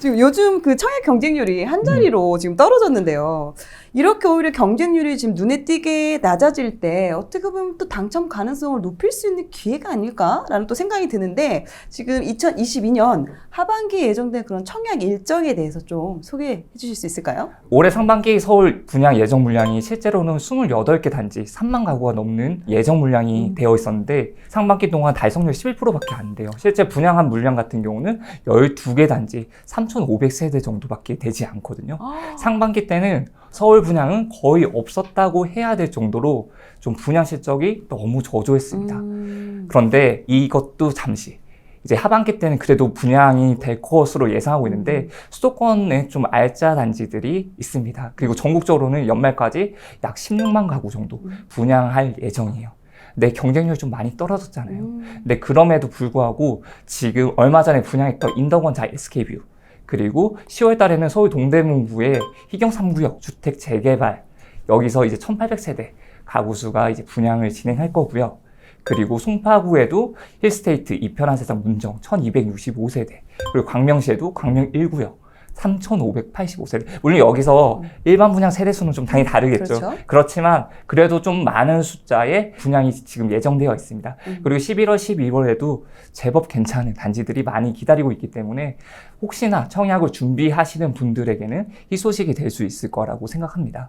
지금 요즘 그 청약 경쟁률이 한 자리로 지금 떨어졌는데요. 이렇게 오히려 경쟁률이 지금 눈에 띄게 낮아질 때 어떻게 보면 또 당첨 가능성을 높일 수 있는 기회가 아닐까라는 또 생각이 드는데, 지금 2022년 하반기에 예정된 그런 청약 일정에 대해서 좀 소개해 주실 수 있을까요? 올해 상반기 서울 분양 예정 물량이 실제로는 28개 단지 3만 가구가 넘는 예정 물량이 되어 있었는데, 상반기 동안 달성률 11%밖에 안 돼요. 실제 분양한 물량 같은 경우는 12개 단지 3,500세대 정도밖에 되지 않거든요. 상반기 때는 서울 분양은 거의 없었다고 해야 될 정도로 좀 분양 실적이 너무 저조했습니다. 그런데 이것도 잠시, 이제 하반기 때는 그래도 분양이 될 것으로 예상하고 있는데, 수도권에 좀 알짜 단지들이 있습니다. 그리고 전국적으로는 연말까지 약 16만 가구 정도 분양할 예정이에요. 내 경쟁률이 좀 많이 떨어졌잖아요. 근데 그럼에도 불구하고 지금 얼마 전에 분양했던 인덕원자 SK뷰, 그리고 10월 달에는 서울 동대문구의 희경 3구역 주택 재개발, 여기서 이제 1,800세대 가구 수가 이제 분양을 진행할 거고요. 그리고 송파구에도 힐스테이트 이편한 세상 문정 1,265세대, 그리고 광명시에도 광명 1구역 3,585세대. 물론 여기서 일반 분양 세대수는 좀 당연히 다르겠죠. 그렇죠. 그렇지만 그래도 좀 많은 숫자의 분양이 지금 예정되어 있습니다. 그리고 11월, 12월에도 제법 괜찮은 단지들이 많이 기다리고 있기 때문에 혹시나 청약을 준비하시는 분들에게는 희소식이 될 수 있을 거라고 생각합니다.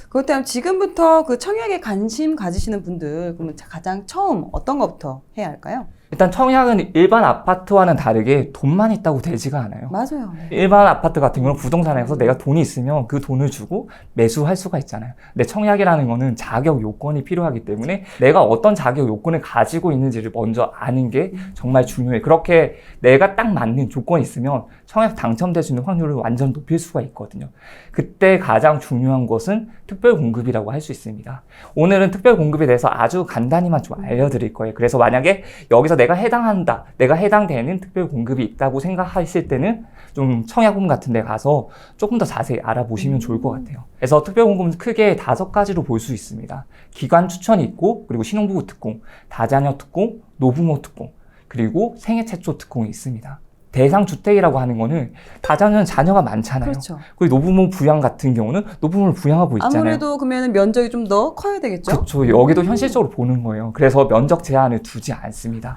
그렇다면 지금부터 그 청약에 관심 가지시는 분들, 그러면 가장 처음 어떤 것부터 해야 할까요? 일단 청약은 일반 아파트와는 다르게 돈만 있다고 되지가 않아요. 맞아요. 일반 아파트 같은 경우는 부동산에서 내가 돈이 있으면 그 돈을 주고 매수할 수가 있잖아요. 근데 청약이라는 거는 자격 요건이 필요하기 때문에 내가 어떤 자격 요건을 가지고 있는지를 먼저 아는 게 정말 중요해요. 그렇게 내가 딱 맞는 조건이 있으면 청약 당첨될 수 있는 확률을 완전 높일 수가 있거든요. 그때 가장 중요한 것은 특별 공급이라고 할 수 있습니다. 오늘은 특별 공급에 대해서 아주 간단히만 좀 알려드릴 거예요. 그래서 만약에 여기서 내가 해당한다, 내가 해당되는 특별 공급이 있다고 생각하실 때는 좀 청약홈 같은 데 가서 조금 더 자세히 알아보시면 좋을 것 같아요. 그래서 특별 공급은 크게 5가지로 볼 수 있습니다. 기관 추천이 있고, 그리고 신혼부부 특공, 다자녀 특공, 노부모 특공, 그리고 생애 최초 특공이 있습니다. 대상 주택이라고 하는 거는 다자녀는 자녀가 많잖아요. 그렇죠. 그리고 노부모 부양 같은 경우는 노부모를 부양하고 있잖아요. 아무래도 그러면 면적이 좀 더 커야 되겠죠? 그렇죠. 여기도 현실적으로 보는 거예요. 그래서 면적 제한을 두지 않습니다.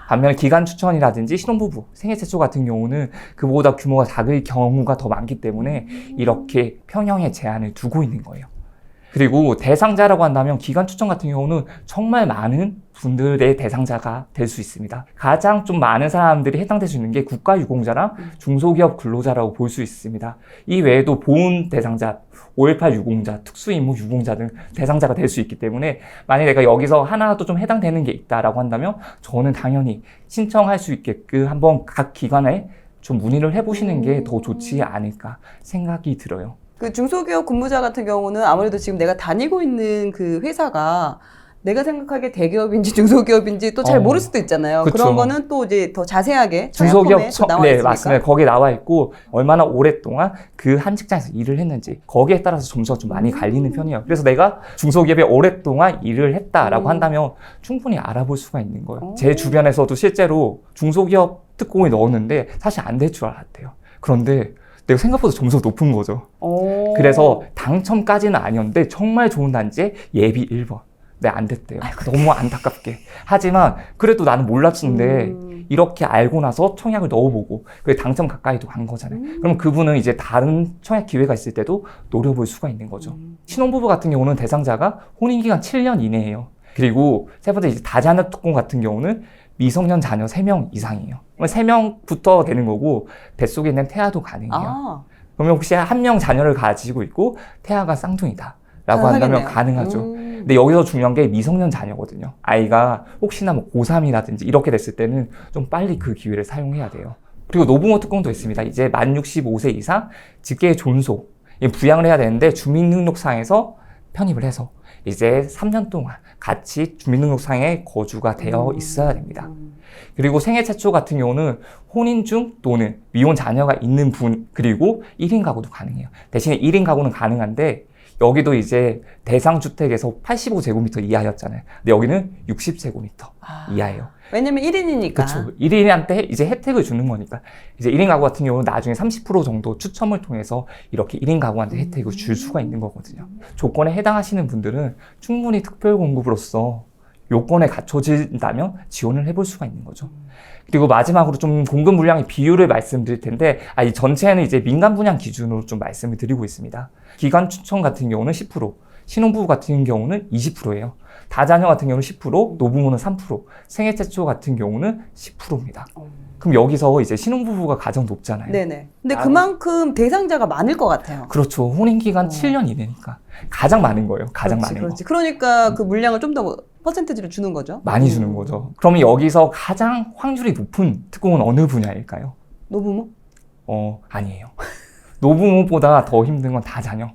반면에 기간 추천이라든지 신혼부부, 생애 최초 같은 경우는 그보다 규모가 작을 경우가 더 많기 때문에 이렇게 평형의 제한을 두고 있는 거예요. 그리고 대상자라고 한다면 기간 추천 같은 경우는 정말 많은 분들의 대상자가 될 수 있습니다. 가장 좀 많은 사람들이 해당될 수 있는 게 국가유공자랑 중소기업 근로자라고 볼 수 있습니다. 이 외에도 보훈 대상자, 5.18 유공자, 특수임무 유공자 등 대상자가 될 수 있기 때문에 만약에 내가 여기서 하나라도 좀 해당되는 게 있다라고 한다면 저는 당연히 신청할 수 있게끔 한번 각 기관에 좀 문의를 해보시는 게 더 좋지 않을까 생각이 들어요. 그 중소기업 근무자 같은 경우는 아무래도 지금 내가 다니고 있는 그 회사가 내가 생각하기에 대기업인지 중소기업인지 또 잘 모를 수도 있잖아요. 그쵸. 그런 거는 또 이제 더 자세하게 중소기업 나와 네, 있으니까. 맞습니다. 거기에 나와 있고 얼마나 오랫동안 그 한 직장에서 일을 했는지 거기에 따라서 점수가 좀 많이 갈리는 편이에요. 그래서 내가 중소기업에 오랫동안 일을 했다라고 한다면 충분히 알아볼 수가 있는 거예요. 제 주변에서도 실제로 중소기업 특공을 넣었는데 사실 안 될 줄 알았대요. 그런데 내가 생각보다 점수가 높은 거죠. 그래서 당첨까지는 아니었는데 정말 좋은 단지에 예비 1번. 네, 안 됐대요. 너무 안타깝게. 하지만 그래도 나는 몰랐는데 이렇게 알고 나서 청약을 넣어보고 그게 당첨 가까이도 간 거잖아요. 그럼 그분은 이제 다른 청약 기회가 있을 때도 노려볼 수가 있는 거죠. 신혼부부 같은 경우는 대상자가 혼인기간 7년 이내예요. 그리고 세 번째 이제 다자녀 특공 같은 경우는 미성년 자녀 3명 이상이에요. 3명부터 되는 거고 뱃속에 있는 태아도 가능해요. 그러면 혹시 한 명 자녀를 가지고 있고 태아가 쌍둥이다 라고 한다면 가능하죠. 근데 여기서 중요한 게 미성년 자녀거든요. 아이가 혹시나 뭐 고3이라든지 이렇게 됐을 때는 좀 빨리 그 기회를 사용해야 돼요. 그리고 노부모 특공도 있습니다. 이제 만 65세 이상 직계 존속 부양을 해야 되는데 주민등록상에서 편입을 해서 이제 3년 동안 같이 주민등록상에 거주가 되어 있어야 됩니다. 그리고 생애 최초 같은 경우는 혼인 중 또는 미혼 자녀가 있는 분, 그리고 1인 가구도 가능해요. 대신에 1인 가구는 가능한데 여기도 이제 대상 주택에서 85제곱미터 이하였잖아요. 근데 여기는 60제곱미터 이하예요. 왜냐면 1인이니까. 그렇죠. 1인한테 이제 혜택을 주는 거니까. 이제 1인 가구 같은 경우는 나중에 30% 정도 추첨을 통해서 이렇게 1인 가구한테 혜택을 줄 수가 있는 거거든요. 조건에 해당하시는 분들은 충분히 특별 공급으로서 요건에 갖춰진다면 지원을 해볼 수가 있는 거죠. 그리고 마지막으로 좀 공급 물량의 비율을 말씀드릴 텐데, 이 전체는 이제 민간 분양 기준으로 좀 말씀을 드리고 있습니다. 기간 추천 같은 경우는 10%, 신혼부부 같은 경우는 20%예요. 다자녀 같은 경우는 10%, 노부모는 3%, 생애 최초 같은 경우는 10%입니다. 그럼 여기서 이제 신혼부부가 가장 높잖아요. 네네. 근데 그만큼 대상자가 많을 것 같아요. 그렇죠. 혼인기간 7년 이내니까 가장 많은 거예요. 가장 많은 거. 그러니까 그 물량을 좀 더 퍼센테이지를 주는 거죠. 많이 주는 거죠. 그러면 여기서 가장 확률이 높은 특공은 어느 분야일까요? 노부모? 아니에요. 노부모보다 더 힘든 건 다자녀.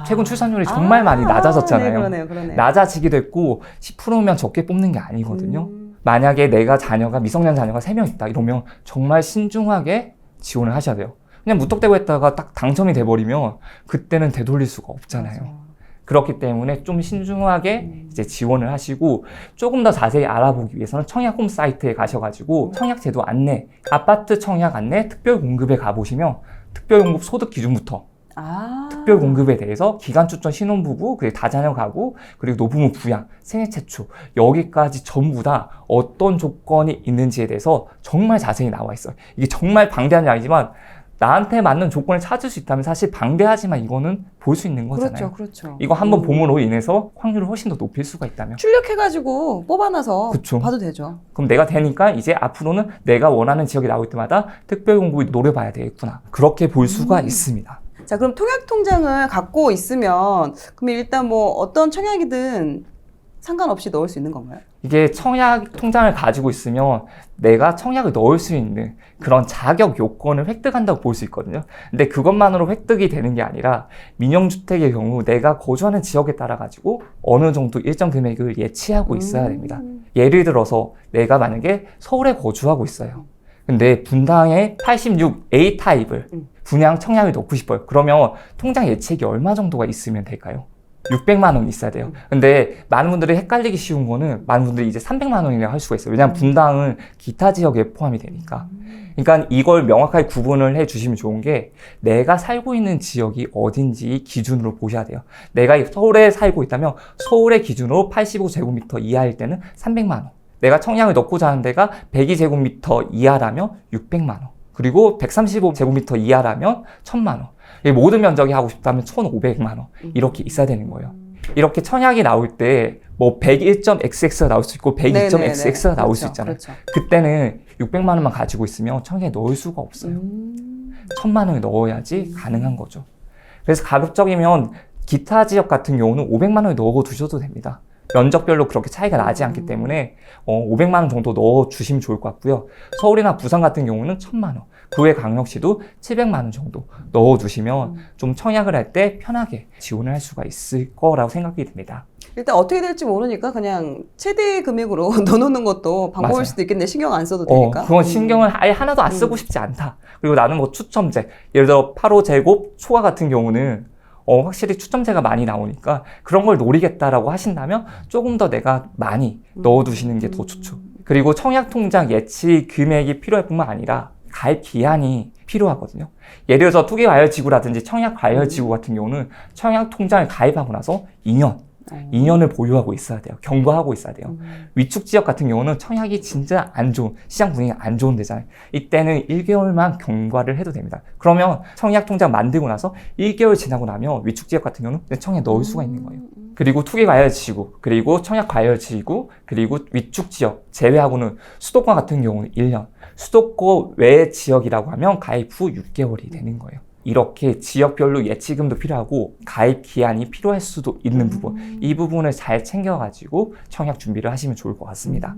최근 출산율이 정말 많이 낮아졌잖아요. 네, 그러네요. 낮아지기도 했고 10%면 적게 뽑는 게 아니거든요. 만약에 내가 자녀가 미성년 자녀가 3명 있다 이러면 정말 신중하게 지원을 하셔야 돼요. 그냥 무턱대고 했다가 딱 당첨이 돼버리면 그때는 되돌릴 수가 없잖아요. 맞아. 그렇기 때문에 좀 신중하게 이제 지원을 하시고 조금 더 자세히 알아보기 위해서는 청약 홈 사이트에 가셔가지고 청약 제도 안내, 아파트 청약 안내 특별 공급에 가보시면 특별 공급 소득 기준부터 특별 공급에 대해서 기간 추천 신혼부부, 그리고 다자녀 가구, 그리고 노부모 부양, 생애 최초 여기까지 전부 다 어떤 조건이 있는지에 대해서 정말 자세히 나와 있어요. 이게 정말 방대한 양이지만 나한테 맞는 조건을 찾을 수 있다면 사실 방대하지만 이거는 볼 수 있는 거잖아요. 그렇죠. 이거 한번 봄으로 인해서 확률을 훨씬 더 높일 수가 있다면. 출력해가지고 뽑아놔서 그쵸. 봐도 되죠. 그럼 내가 되니까 이제 앞으로는 내가 원하는 지역이 나올 때마다 특별 공급을 노려봐야 되겠구나. 그렇게 볼 수가 있습니다. 자, 그럼 청약 통장을 갖고 있으면 그럼 일단 뭐 어떤 청약이든 상관없이 넣을 수 있는 건가요? 이게 청약 통장을 가지고 있으면 내가 청약을 넣을 수 있는 그런 자격 요건을 획득한다고 볼 수 있거든요. 근데 그것만으로 획득이 되는 게 아니라 민영주택의 경우 내가 거주하는 지역에 따라 가지고 어느 정도 일정 금액을 예치하고 있어야 됩니다. 예를 들어서 내가 만약에 서울에 거주하고 있어요. 근데 분당에 86 A 타입을 분양 청약을 넣고 싶어요. 그러면 통장 예치액이 얼마 정도가 있으면 될까요? 600만 원 있어야 돼요. 근데 많은 분들이 헷갈리기 쉬운 거는 많은 분들이 이제 300만 원이나 할 수가 있어요. 왜냐하면 분당은 기타 지역에 포함이 되니까. 그러니까 이걸 명확하게 구분을 해 주시면 좋은 게 내가 살고 있는 지역이 어딘지 기준으로 보셔야 돼요. 내가 서울에 살고 있다면 서울의 기준으로 85제곱미터 이하일 때는 300만 원. 내가 청약을 넣고자 하는 데가 102제곱미터 이하라면 600만 원. 그리고 135제곱미터 이하라면 1000만 원. 모든 면적이 하고 싶다면 1,500만 원 이렇게 있어야 되는 거예요. 이렇게 청약이 나올 때 뭐 101.xx가 나올 수 있고 102.xx가 나올 수 있잖아요. 그렇죠. 그때는 600만 원만 가지고 있으면 청약에 넣을 수가 없어요. 1,000만 원을 넣어야지 가능한 거죠. 그래서 가급적이면 기타 지역 같은 경우는 500만 원을 넣어 두셔도 됩니다. 면적별로 그렇게 차이가 나지 않기 때문에 500만 원 정도 넣어 주시면 좋을 것 같고요. 서울이나 부산 같은 경우는 1,000만 원, 그 외 강력시도 700만 원 정도 넣어 두시면 좀 청약을 할 때 편하게 지원을 할 수가 있을 거라고 생각이 듭니다. 일단 어떻게 될지 모르니까 그냥 최대 금액으로 넣어놓는 것도 방법일 맞아요. 수도 있겠네. 신경 안 써도 되니까. 그건 신경을 아예 하나도 안 쓰고 싶지 않다. 그리고 나는 뭐 추첨제, 예를 들어 8호제곱 초과 같은 경우는 확실히 추첨제가 많이 나오니까 그런 걸 노리겠다라고 하신다면 조금 더 내가 많이 넣어두시는 게 더 좋죠. 그리고 청약통장 예치 금액이 필요할 뿐만 아니라 가입 기한이 필요하거든요. 예를 들어서 투기과열지구라든지 청약과열지구 같은 경우는 청약통장을 가입하고 나서 2년을 보유하고 있어야 돼요. 경과하고 있어야 돼요. 위축 지역 같은 경우는 청약이 진짜 안 좋은, 시장 분위기가 안 좋은 데잖아요. 이때는 1개월만 경과를 해도 됩니다. 그러면 청약 통장 만들고 나서 1개월 지나고 나면 위축 지역 같은 경우는 청약에 넣을 수가 있는 거예요. 그리고 투기과열지구, 그리고 청약과열지구, 그리고 위축 지역 제외하고는 수도권 같은 경우는 1년, 수도권 외 지역이라고 하면 가입 후 6개월이 되는 거예요. 이렇게 지역별로 예치금도 필요하고 가입 기한이 필요할 수도 있는 부분, 이 부분을 잘 챙겨가지고 청약 준비를 하시면 좋을 것 같습니다.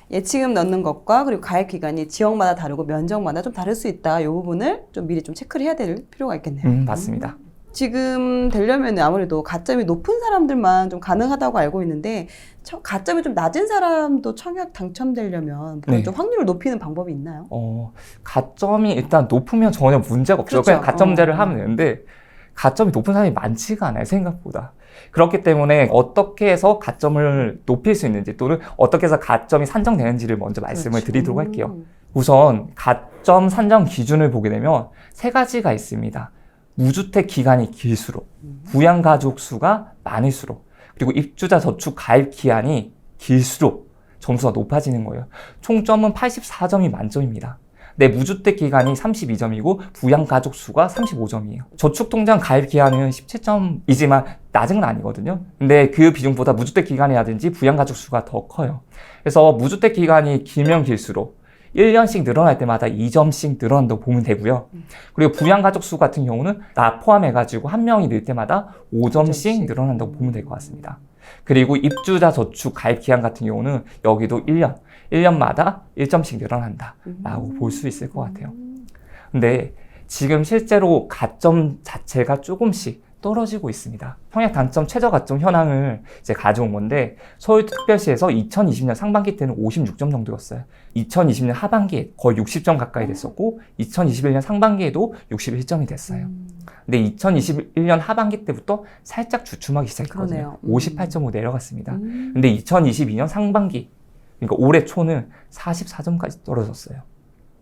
예치금 넣는 것과 그리고 가입 기간이 지역마다 다르고 면적마다 좀 다를 수 있다. 이 부분을 좀 미리 좀 체크를 해야 될 필요가 있겠네요. 맞습니다. 지금 되려면 아무래도 가점이 높은 사람들만 좀 가능하다고 알고 있는데 가점이 좀 낮은 사람도 청약 당첨되려면 그런 좀 확률을 높이는 방법이 있나요? 가점이 일단 높으면 전혀 문제가 없어요. 그렇죠. 그냥 가점제를 하면 되는데 가점이 높은 사람이 많지가 않아요, 생각보다. 그렇기 때문에 어떻게 해서 가점을 높일 수 있는지 또는 어떻게 해서 가점이 산정되는지를 먼저 말씀을 드리도록 할게요. 우선 가점 산정 기준을 보게 되면 세 가지가 있습니다. 무주택 기간이 길수록, 부양가족 수가 많을수록, 그리고 입주자 저축 가입 기한이 길수록 점수가 높아지는 거예요. 총점은 84점이 만점입니다. 내 무주택 기간이 32점이고 부양가족 수가 35점이에요. 저축통장 가입 기한은 17점이지만 낮은 건 아니거든요. 근데 그 비중보다 무주택 기간이라든지 부양가족 수가 더 커요. 그래서 무주택 기간이 길면 길수록 1년씩 늘어날 때마다 2점씩 늘어난다고 보면 되고요. 그리고 부양가족 수 같은 경우는 나 포함해가지고 한 명이 늘 때마다 5점씩 늘어난다고 보면 될 것 같습니다. 그리고 입주자 저축 가입 기한 같은 경우는 여기도 1년마다 1점씩 늘어난다라고 볼 수 있을 것 같아요. 근데 지금 실제로 가점 자체가 조금씩 떨어지고 있습니다. 청약 단점 최저 가점 현황을 이제 가져온 건데 서울특별시에서 2020년 상반기 때는 56점 정도였어요. 2020년 하반기에 거의 60점 가까이 됐었고 2021년 상반기에도 61점이 됐어요. 근데 2021년 하반기 때부터 살짝 주춤하기 시작했거든요. 58.5 내려갔습니다. 근데 2022년 상반기, 그러니까 올해 초는 44점까지 떨어졌어요.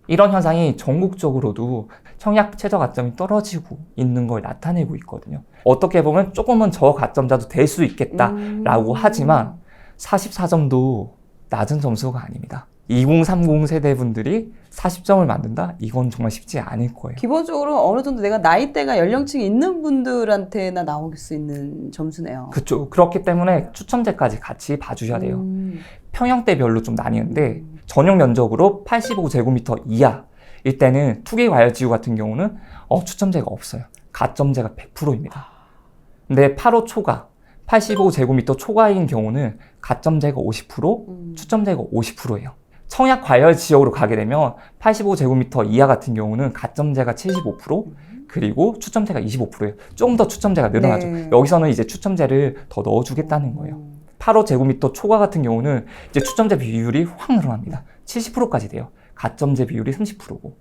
이런 현상이 전국적으로도 청약 최저 가점이 떨어지고 있는 걸 나타내고 있거든요. 어떻게 보면 조금은 저가점자도 될 수 있겠다라고 하지만 44점도 낮은 점수가 아닙니다. 2030 세대분들이 40점을 만든다? 이건 정말 쉽지 않을 거예요. 기본적으로 어느 정도 내가 나이대가 연령층이 있는 분들한테나 나올 수 있는 점수네요. 그렇죠. 그렇기 때문에 추첨제까지 같이 봐주셔야 돼요. 평형대별로 좀 나뉘는데 전용 면적으로 85제곱미터 이하일 때는 투기과열지구 같은 경우는 추첨제가 없어요. 가점제가 100%입니다. 근데 8호 초과 85제곱미터 초과인 경우는 가점제가 50%, 추첨제가 50%예요. 청약 과열 지역으로 가게 되면 85제곱미터 이하 같은 경우는 가점제가 75%, 그리고 추첨제가 25%예요. 조금 더 추첨제가 늘어나죠. 네. 여기서는 이제 추첨제를 더 넣어주겠다는 거예요. 8호제곱미터 초과 같은 경우는 이제 추첨제 비율이 확 늘어납니다. 70%까지 돼요. 가점제 비율이 30%고.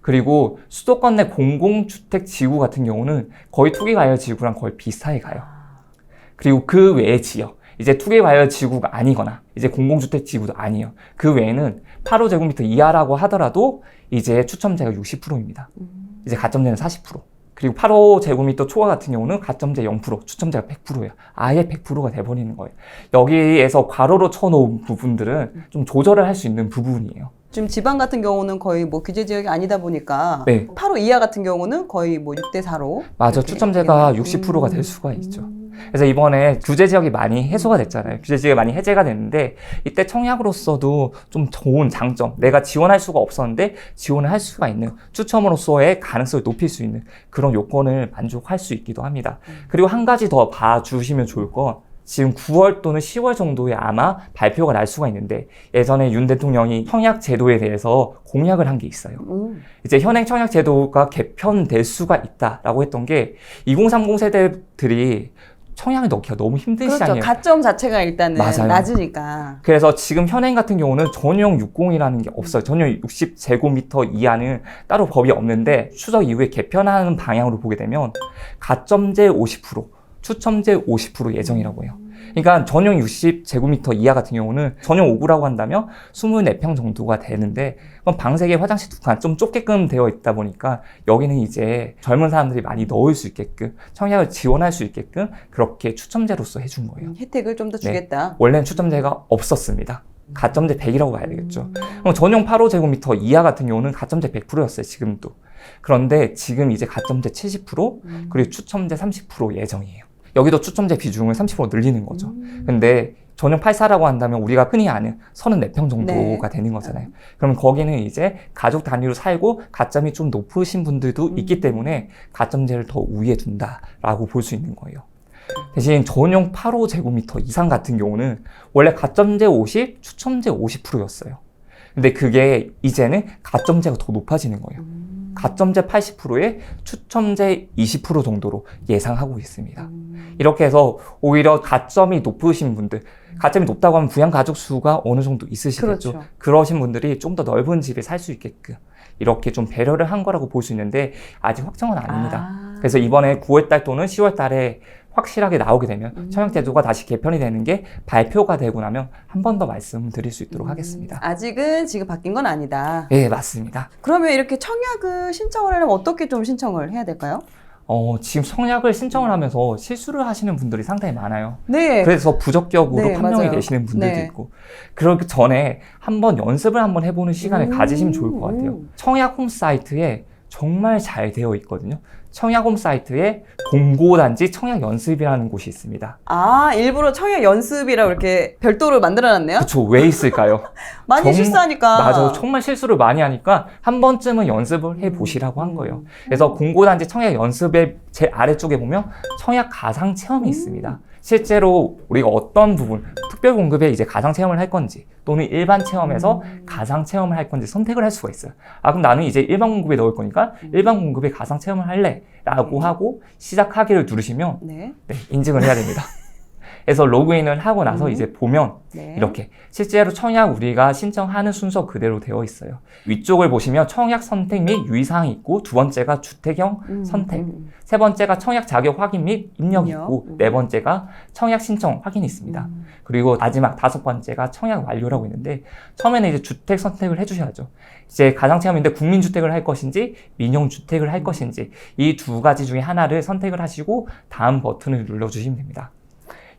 그리고 수도권 내 공공주택 지구 같은 경우는 거의 투기과열 지구랑 거의 비슷하게 가요. 그리고 그 외의 지역, 이제 투기과열 지구가 아니거나 이제 공공주택 지구도 아니에요. 그 외에는 8호제곱미터 이하라고 하더라도 이제 추첨제가 60%입니다. 이제 가점제는 40%. 그리고 8호제곱미터 초과 같은 경우는 가점제 0%, 추첨제가 100%예요. 아예 100%가 돼버리는 거예요. 여기에서 괄호로 쳐놓은 부분들은 좀 조절을 할 수 있는 부분이에요. 지금 지방 같은 경우는 거의 뭐 규제 지역이 아니다 보니까 네. 8호 이하 같은 경우는 거의 뭐 6대4로 맞아, 추첨제가 60%가 될 수가 있죠. 그래서 이번에 규제 지역이 많이 해소가 됐잖아요. 규제 지역이 많이 해제가 됐는데 이때 청약으로서도 좀 좋은 장점, 내가 지원할 수가 없었는데 지원을 할 수가 있는 추첨으로서의 가능성을 높일 수 있는 그런 요건을 만족할 수 있기도 합니다. 그리고 한 가지 더 봐주시면 좋을 건 지금 9월 또는 10월 정도에 아마 발표가 날 수가 있는데 예전에 윤 대통령이 청약 제도에 대해서 공약을 한 게 있어요. 이제 현행 청약 제도가 개편될 수가 있다라고 했던 게 2030 세대들이 청약을 넣기가 너무 힘든 그렇죠. 시장이에요. 가점 자체가 일단은 맞아요. 낮으니까. 그래서 지금 현행 같은 경우는 전용 60이라는 게 없어요. 전용 60제곱미터 이하는 따로 법이 없는데 추석 이후에 개편하는 방향으로 보게 되면 가점제 50%, 추첨제 50% 예정이라고 해요. 그러니까 전용 60제곱미터 이하 같은 경우는 전용 5구라고 한다면 24평 정도가 되는데 그럼 방 3개, 화장실 2칸 좀 좁게끔 되어 있다 보니까 여기는 이제 젊은 사람들이 많이 넣을 수 있게끔 청약을 지원할 수 있게끔 그렇게 추첨제로서 해준 거예요. 혜택을 좀 더 주겠다. 원래는 추첨제가 없었습니다. 가점제 100이라고 봐야 되겠죠. 그럼 전용 8호제곱미터 이하 같은 경우는 가점제 100%였어요. 지금도. 그런데 지금 이제 가점제 70% 그리고 추첨제 30% 예정이에요. 여기도 추첨제 비중을 30% 늘리는 거죠. 근데 전용 84라고 한다면 우리가 흔히 아는 34평 정도가 되는 거잖아요. 그러면 거기는 이제 가족 단위로 살고 가점이 좀 높으신 분들도 있기 때문에 가점제를 더 우위에 둔다라고 볼 수 있는 거예요. 대신 전용 8호제곱미터 이상 같은 경우는 원래 가점제 50, 추첨제 50%였어요. 근데 그게 이제는 가점제가 더 높아지는 거예요. 가점제 80%에 추첨제 20% 정도로 예상하고 있습니다. 이렇게 해서 오히려 가점이 높으신 분들, 가점이 높다고 하면 부양가족 수가 어느 정도 있으시겠죠. 그렇죠. 그러신 분들이 좀 더 넓은 집에 살 수 있게끔 이렇게 좀 배려를 한 거라고 볼 수 있는데 아직 확정은 아닙니다. 그래서 이번에 9월달 또는 10월달에 확실하게 나오게 되면 청약제도가 다시 개편이 되는 게 발표가 되고 나면 한 번 더 말씀드릴 수 있도록 하겠습니다. 아직은 지금 바뀐 건 아니다. 네, 맞습니다. 그러면 이렇게 청약을 신청을 하려면 어떻게 좀 신청을 해야 될까요? 지금 청약을 신청을 하면서 실수를 하시는 분들이 상당히 많아요. 네. 그래서 부적격으로 네, 판명이 맞아요. 되시는 분들도 네. 있고, 그러기 전에 한번 연습을 한번 해보는 시간을 가지시면 좋을 것 같아요. 청약 홈 사이트에 정말 잘 되어 있거든요. 청약 홈 사이트에 공고단지 청약 연습이라는 곳이 있습니다. 아, 일부러 청약 연습이라고 이렇게 별도로 만들어놨네요? 그쵸, 왜 있을까요? 많이 실수하니까. 맞아, 정말 실수를 많이 하니까 한 번쯤은 연습을 해보시라고 한 거예요. 그래서 공고단지 청약 연습의 제 아래쪽에 보면 청약 가상 체험이 있습니다. 실제로 우리가 어떤 부분, 특별 공급에 이제 가상 체험을 할 건지 또는 일반 체험에서 가상 체험을 할 건지 선택을 할 수가 있어요. 아, 그럼 나는 이제 일반 공급에 넣을 거니까 일반 공급에 가상 체험을 할래 라고 하고 시작하기를 누르시면 네. 네, 인증을 해야 됩니다. 그래서 로그인을 하고 나서 이제 보면 네. 이렇게 실제로 청약 우리가 신청하는 순서 그대로 되어 있어요. 위쪽을 보시면 청약 선택 및 유의사항이 있고, 두 번째가 주택형 선택, 세 번째가 청약 자격 확인 및 입력이 있고, 네 번째가 청약 신청 확인이 있습니다. 그리고 마지막 다섯 번째가 청약 완료라고 있는데, 처음에는 이제 주택 선택을 해주셔야죠. 이제 가상체험인데 국민주택을 할 것인지 민영주택을 할 것인지 이 두 가지 중에 하나를 선택을 하시고 다음 버튼을 눌러주시면 됩니다.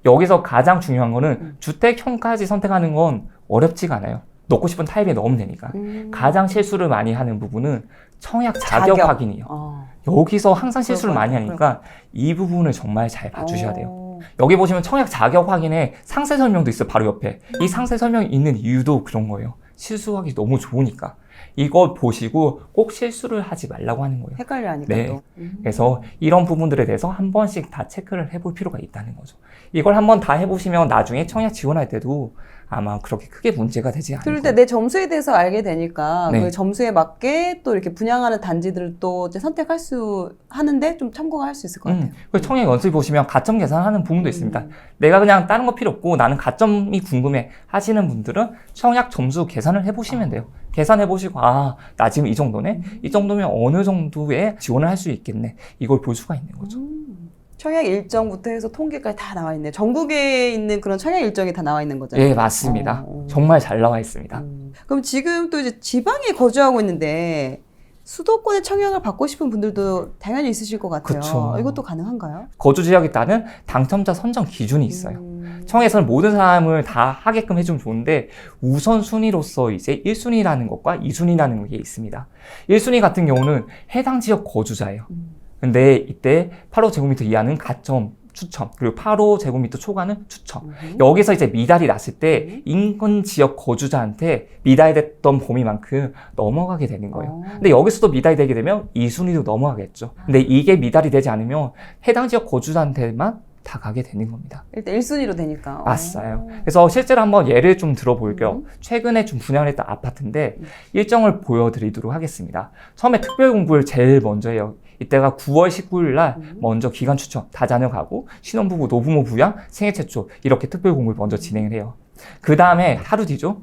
여기서 가장 중요한 거는 주택형까지 선택하는 건 어렵지가 않아요. 넣고 싶은 타입에 넣으면 되니까. 가장 실수를 많이 하는 부분은 청약 자격 확인이에요. 여기서 항상 실수를 많이 하니까 이 부분을 정말 잘 봐주셔야 돼요. 여기 보시면 청약 자격 확인에 상세 설명도 있어요. 바로 옆에. 이 상세 설명이 있는 이유도 그런 거예요. 실수하기 너무 좋으니까. 이거 보시고 꼭 실수를 하지 말라고 하는 거예요. 헷갈려 하니까 네. 또. 그래서 이런 부분들에 대해서 한 번씩 다 체크를 해볼 필요가 있다는 거죠. 이걸 한번 다 해보시면 나중에 청약 지원할 때도 아마 그렇게 크게 문제가 되지 않을 그럴 때 거예요. 내 점수에 대해서 알게 되니까 네. 그 점수에 맞게 또 이렇게 분양하는 단지들을 또 이제 선택할 수 하는데 좀 참고가 할 수 있을 것 같아요. 그리고 청약 연습 보시면 가점 계산하는 부분도 있습니다. 내가 그냥 다른 거 필요 없고 나는 가점이 궁금해 하시는 분들은 청약 점수 계산을 해보시면 돼요. 계산해보시고, 아, 나 지금 이 정도네? 이 정도면 어느 정도의 지원을 할 수 있겠네. 이걸 볼 수가 있는 거죠. 청약 일정부터 해서 통계까지 다 나와 있네요. 전국에 있는 그런 청약 일정이 다 나와 있는 거잖아요. 예, 맞습니다. 정말 잘 나와 있습니다. 그럼 지금 또 이제 지방에 거주하고 있는데 수도권의 청약을 받고 싶은 분들도 당연히 있으실 것 같아요. 그쵸. 이것도 가능한가요? 거주 지역에 따른 당첨자 선정 기준이 있어요. 청약에서는 모든 사람을 다 하게끔 해주면 좋은데 우선순위로서 이제 1순위라는 것과 2순위라는 게 있습니다. 1순위 같은 경우는 해당 지역 거주자예요. 근데 이때 8호제곱미터 이하는 가점 추첨, 그리고 8호제곱미터 초과는 추첨. 여기서 이제 미달이 났을 때 인근 지역 거주자한테 미달됐던 범위만큼 넘어가게 되는 거예요. 근데 여기서도 미달이 되게 되면 2순위도 넘어가겠죠. 근데 이게 미달이 되지 않으면 해당 지역 거주자한테만 다 가게 되는 겁니다. 일단 1순위로 되니까. 맞아요. 그래서 실제로 한번 예를 좀 들어볼게요. 최근에 좀 분양을 했던 아파트인데 일정을 보여드리도록 하겠습니다. 처음에 특별 공고를 제일 먼저 해요. 이때가 9월 19일 날 먼저 기간 추천, 다자녀 가구, 신혼부부, 노부모 부양, 생애 최초 이렇게 특별 공고를 먼저 진행을 해요. 그 다음에 하루 뒤죠.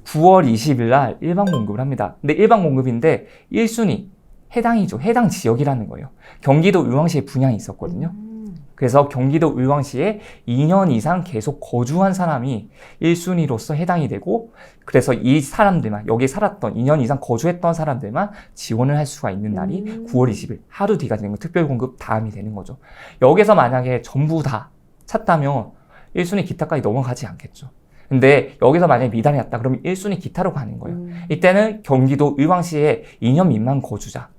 9월 20일 날 일반 공급을 합니다. 근데 일반 공급인데 1순위 해당이죠. 해당 지역이라는 거예요. 경기도 의왕시에 분양이 있었거든요. 그래서 경기도 의왕시에 2년 이상 계속 거주한 사람이 1순위로서 해당이 되고, 그래서 이 사람들만, 여기 살았던 2년 이상 거주했던 사람들만 지원을 할 수가 있는 날이 9월 20일 하루 뒤가 되는 거, 특별공급 다음이 되는 거죠. 여기서 만약에 전부 다 찼다면 1순위 기타까지 넘어가지 않겠죠. 근데 여기서 만약에 미달이 났다 그러면 1순위 기타로 가는 거예요. 이때는 경기도 의왕시에 2년 미만 거주자,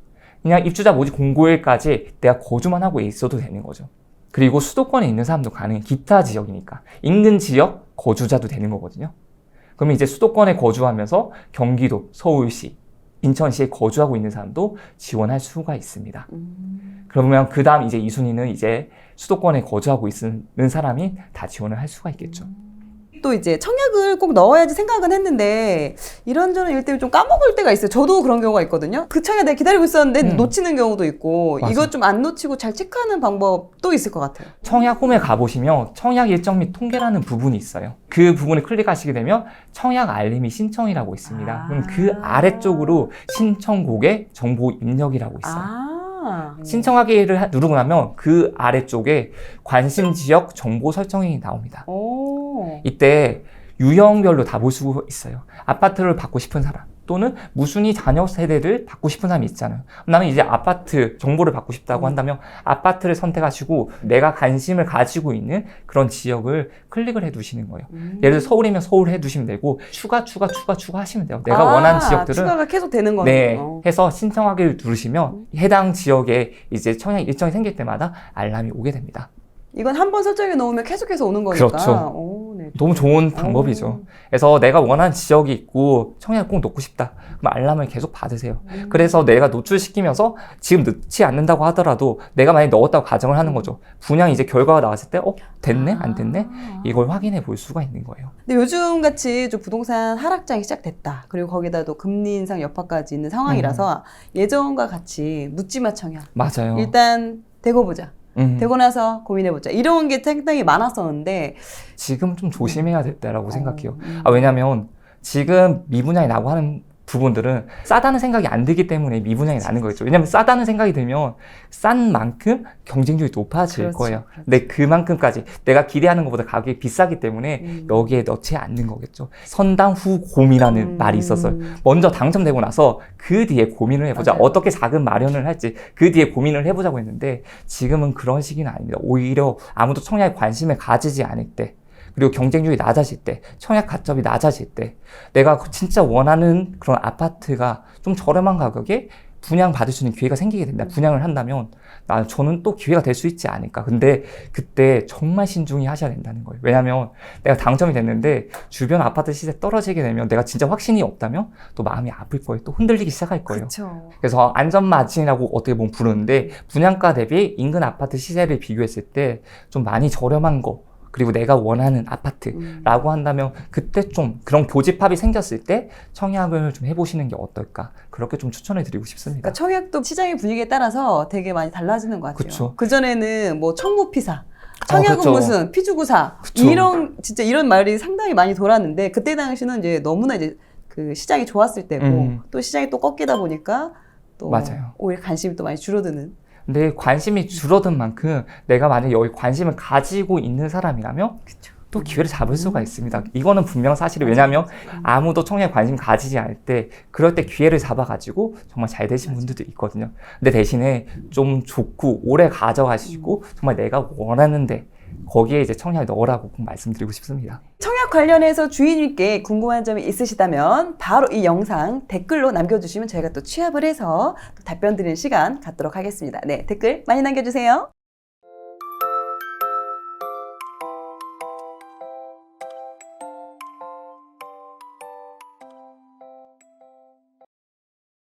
그냥 입주자 모집 공고일까지 내가 거주만 하고 있어도 되는 거죠. 그리고 수도권에 있는 사람도 가능해. 기타 지역이니까. 인근 지역 거주자도 되는 거거든요. 그러면 이제 수도권에 거주하면서 경기도, 서울시, 인천시에 거주하고 있는 사람도 지원할 수가 있습니다. 그러면 그 다음 이제 2순위는 이제 수도권에 거주하고 있는 사람이 다 지원을 할 수가 있겠죠. 또 이제 청약을 꼭 넣어야지 생각은 했는데 이런저런 일 때문에 좀 까먹을 때가 있어요. 저도 그런 경우가 있거든요. 그 청약 내가 기다리고 있었는데 놓치는 경우도 있고, 맞아. 이것 좀 안 놓치고 잘 체크하는 방법도 있을 것 같아요. 청약 홈에 가보시면 청약 일정 및 통계라는 부분이 있어요. 그 부분을 클릭하시게 되면 청약 알림이 신청이라고 있습니다. 그럼 그 아래쪽으로 신청곡의 정보 입력이라고 있어요. 신청하기를 누르고 나면 그 아래쪽에 관심 지역 정보 설정이 나옵니다. 오. 이때 유형별로 다 볼 수 있어요. 아파트를 받고 싶은 사람 또는 무순위 자녀 세대를 받고 싶은 사람이 있잖아요. 나는 이제 아파트 정보를 받고 싶다고 한다면 아파트를 선택하시고 내가 관심을 가지고 있는 그런 지역을 클릭을 해 두시는 거예요. 예를 들어 서울이면 서울 해 두시면 되고 추가 하시면 돼요. 내가 원하는 지역들은 추가가 계속 되는 네, 거네요. 해서 신청하기를 누르시면 해당 지역에 이제 청약 일정이 생길 때마다 알람이 오게 됩니다. 이건 한 번 설정해 놓으면 계속해서 오는 거니까. 그렇죠. 오, 네. 너무 좋은 방법이죠. 그래서 내가 원하는 지역이 있고 청약을 꼭 넣고 싶다. 그럼 알람을 계속 받으세요. 그래서 내가 노출시키면서 지금 넣지 않는다고 하더라도 내가 만약에 넣었다고 가정을 하는 거죠. 분양 이제 결과가 나왔을 때 됐네? 안 됐네? 이걸 확인해 볼 수가 있는 거예요. 근데 요즘 같이 좀 부동산 하락장이 시작됐다. 그리고 거기다 또 금리 인상 여파까지 있는 상황이라서 예전과 같이 묻지마 청약. 맞아요. 일단 대고 보자. 되고 나서 고민해보자. 이런 게 상당히 많았었는데. 지금 좀 조심해야 됐다라고 생각해요. 왜냐면 지금 미분양이 나고 하는 부분들은 싸다는 생각이 안 들기 때문에 미분양이 나는 거겠죠. 왜냐면 싸다는 생각이 들면 싼 만큼 경쟁률이 높아질 그렇죠, 거예요. 그렇죠. 근데 그만큼까지 내가 기대하는 것보다 가격이 비싸기 때문에 여기에 넣지 않는 거겠죠. 선당 후 고민이라는 말이 있었어요. 먼저 당첨되고 나서 그 뒤에 고민을 해보자. 맞아요. 어떻게 자금 마련을 할지 그 뒤에 고민을 해보자고 했는데 지금은 그런 시기는 아닙니다. 오히려 아무도 청약에 관심을 가지지 않을 때 그리고 경쟁률이 낮아질 때, 청약 가점이 낮아질 때, 내가 진짜 원하는 그런 아파트가 좀 저렴한 가격에 분양 받을 수 있는 기회가 생기게 된다. 분양을 한다면, 저는 또 기회가 될 수 있지 않을까. 근데 그때 정말 신중히 하셔야 된다는 거예요. 왜냐면 내가 당첨이 됐는데 주변 아파트 시세 떨어지게 되면 내가 진짜 확신이 없다면 또 마음이 아플 거예요. 또 흔들리기 시작할 거예요. 그렇죠. 그래서 안전마진이라고 어떻게 보면 부르는데 분양가 대비 인근 아파트 시세를 비교했을 때 좀 많이 저렴한 거, 그리고 내가 원하는 아파트라고 한다면 그때 좀 그런 교집합이 생겼을 때 청약을 좀 해보시는 게 어떨까 그렇게 좀 추천해 드리고 싶습니다. 그러니까 청약도 시장의 분위기에 따라서 되게 많이 달라지는 것 같아요. 그쵸. 그전에는 뭐 청무피사, 청약은 그쵸. 무슨 피주구사 그쵸. 진짜 이런 말이 상당히 많이 돌았는데 그때 당시는 이제 너무나 이제 그 시장이 좋았을 때고 또 시장이 또 꺾이다 보니까 또 맞아요. 오히려 관심이 또 많이 줄어드는. 근데 관심이 줄어든 만큼 내가 만약에 여기 관심을 가지고 있는 사람이라면 또 기회를 잡을 수가 있습니다. 이거는 분명 사실이에요. 왜냐하면 아무도 청약에 관심 가지지 않을 때 그럴 때 기회를 잡아가지고 정말 잘 되신 분들도 있거든요. 근데 대신에 좀 좋고 오래 가져가시고 정말 내가 원하는데 거기에 이제 청약을 넣으라고 꼭 말씀드리고 싶습니다. 청약 관련해서 주인님께 궁금한 점이 있으시다면 바로 이 영상 댓글로 남겨주시면 저희가 또 취합을 해서 또 답변 드리는 시간 갖도록 하겠습니다. 네, 댓글 많이 남겨주세요.